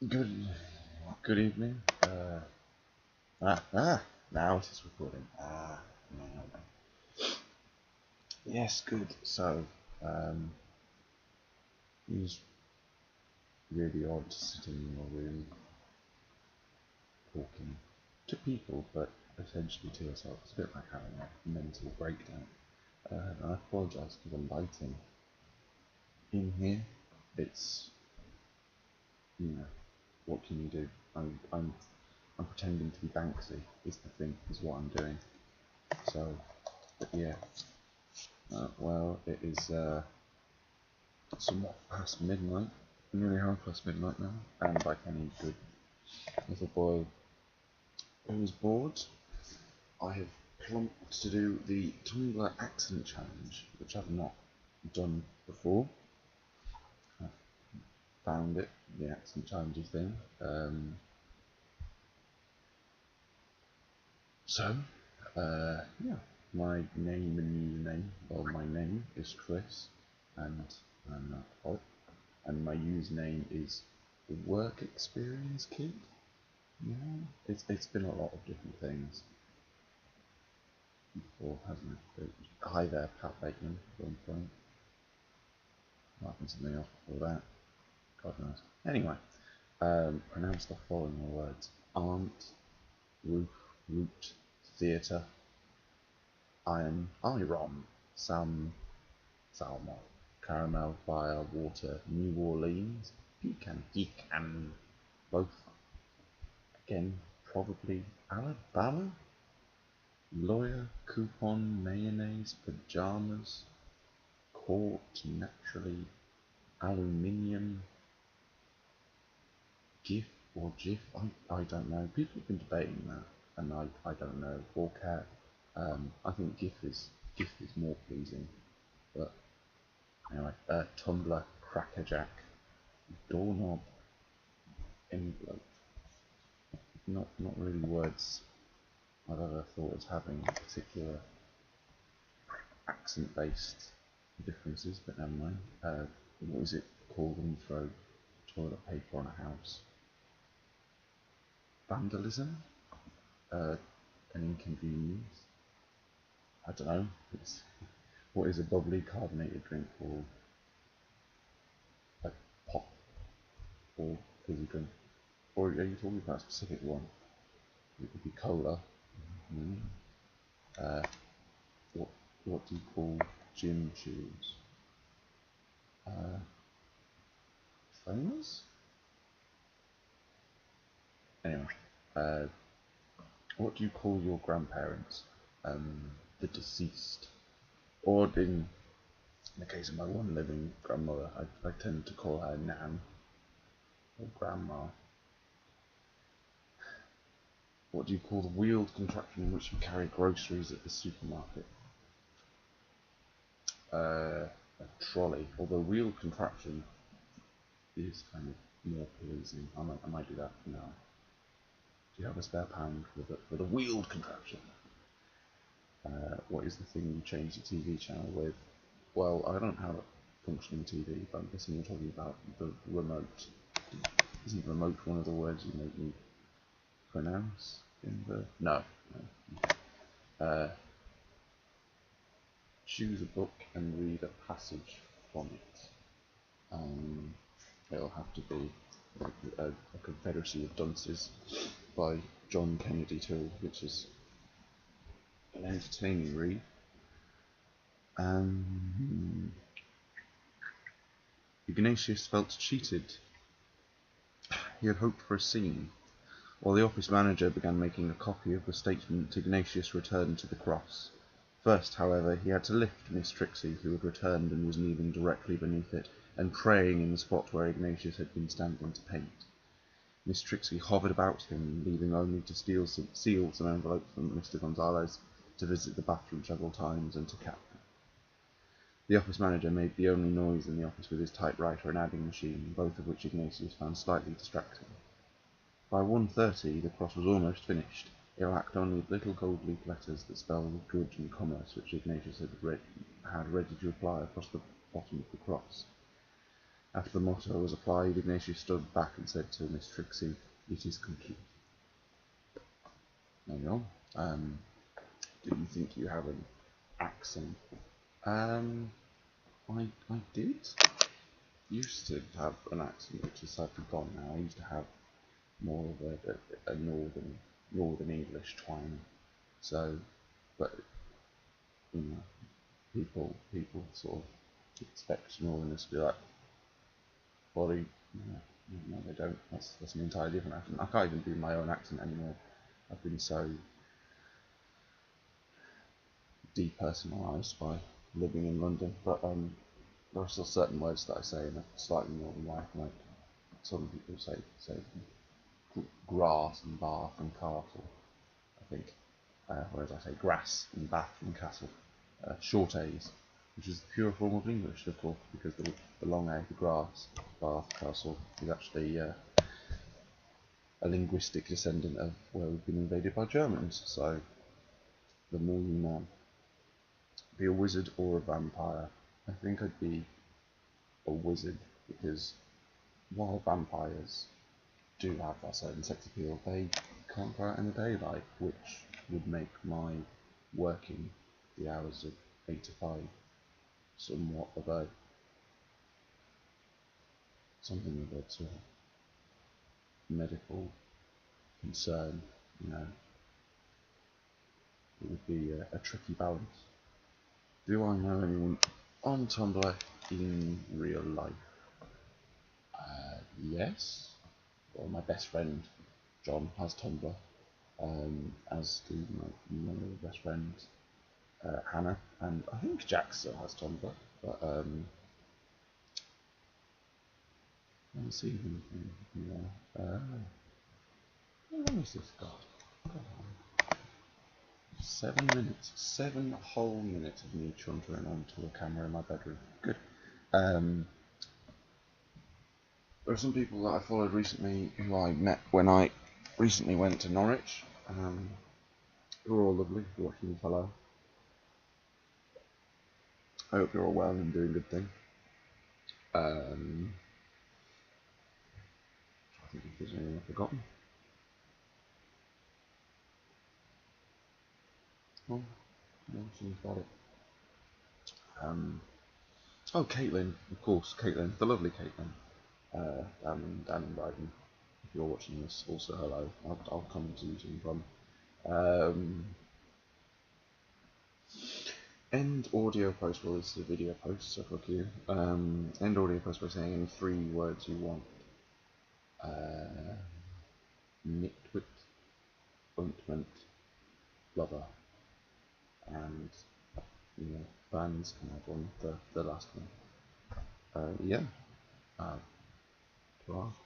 Good, good evening. Ah, ah, now it is recording. No. Yes, good. So, um, it was really odd sitting in your room talking to people, but essentially to yourself. It's a bit like having a mental breakdown. And I apologise for the lighting in here. It's, what can you do? I'm pretending to be Banksy. Is the thing? Is what I'm doing. So, but yeah. Well, it is somewhat past midnight, nearly half past midnight now, and like any good little boy who is bored, I have plumped to do the Tumblr accent challenge, which I've not done before. I found it, the accent challenges thing. So, yeah, my name and username, well, my name is Chris, and I'm not Bob, and my username is Work Experience Kid. Yeah, it's been a lot of different things before, hasn't it? Hi there, Pat Bateman, at one point. Might have been something else before that. God knows. Anyway, pronounce the following words: aunt, roof, root, theatre, iron, sam, salmon, caramel, fire, water, New Orleans, pecan, both again, probably Alabama. Lawyer, coupon, mayonnaise, pajamas, court, naturally, aluminium, GIF or GIF, I don't know. People have been debating that, and I don't know or care. I think GIF is more pleasing, but anyway, Tumblr, crackerjack, doorknob, envelope. Not really words I've ever thought as having particular accent-based differences, but never mind. What is it called when you throw toilet paper on a house? Vandalism? Uh, an inconvenience? I don't know. What is a bubbly carbonated drink called? Like pop or fizzy drink? Or are you talking about a specific one? It would be cola. Mm. Uh, what what do you call gym shoes? Uh, Trainers? Anyway, uh, what do you call your grandparents? The deceased. Or in the case of my one living grandmother, I tend to call her Nan or Grandma. What do you call the wheeled contraption in which you carry groceries at the supermarket? A trolley. Although wheeled contraption is kind of more pleasing. I might do that for now. Do you have a spare pound for the wheeled contraption? What is the thing you change the TV channel with? Well, I don't have a functioning TV, but I'm guessing you're talking about the remote. Isn't remote one of the words you make me pronounce in the... No. Uh, choose a book and read a passage from it. It'll have to be a Confederacy of Dunces by John Kennedy Toole, which is an entertaining read. Ignatius felt cheated. He had hoped for a scene. While the office manager began making a copy of the statement, Ignatius returned to the cross. First, however, he had to lift Miss Trixie, who had returned and was kneeling directly beneath it, and praying in the spot where Ignatius had been standing to paint. Miss Trixie hovered about him, leaving only to seal some envelopes from Mr. Gonzalez, to visit the bathroom several times, and to cap them. The office manager made the only noise in the office with his typewriter and adding machine, both of which Ignatius found slightly distracting. By 1:30 the cross was almost finished. It lacked only the little gold leaf letters that spelled good and commerce, which Ignatius had ready to apply across the bottom of the cross. After the motto was applied, Ignatius stood back and said to Miss Trixie, "It is complete." There you go. Do you think you have an accent? I did. Used to have an accent, which is sadly gone now. I used to have more of a northern English twang. So, but you know, people sort of expect Northerners to be like, well, no, they don't. That's an entirely different accent. I can't even do my own accent anymore. I've been so depersonalised by living in London. But there are still certain words that I say in a slightly northern way. Like some people say grass and bath and castle, I think. Whereas I say grass and bath and castle. Short A's, which is the pure form of English, of course, because the long A, the grass, bath, castle, is actually a linguistic descendant of where we've been invaded by Germans. So the more you know. Be a wizard or a vampire. I think I'd be a wizard because while vampires do have that certain sex appeal, they can't go out in the daylight, which would make my working the hours of 8 to 5 somewhat of something of a sort of medical concern. It would be a tricky balance. Do I know anyone on Tumblr in real life? Yes. Well, my best friend John has Tumblr, as do my other best friends, Hannah, and I think Jack still has Tumblr, but I haven't seen him anymore. How long has this got? 7 minutes. 7 whole minutes of me chuntering onto a camera in my bedroom. Good. There are some people that I followed recently who I met when I recently went to Norwich, who are all lovely, who watch me follow. I hope you're all well and doing good things. I think if there's anything I've forgotten. Well, no, seems about it. Oh, Caitlin, of course, Caitlin, the lovely Caitlin, down in Brighton. If you're watching this, also hello. I'll come to you soon from. End audio post. Well, this is a video post, so fuck you. End audio post by saying any 3 words you want. Nitwit, ointment, lover, and fans can have one. The last one. Yeah. To ask.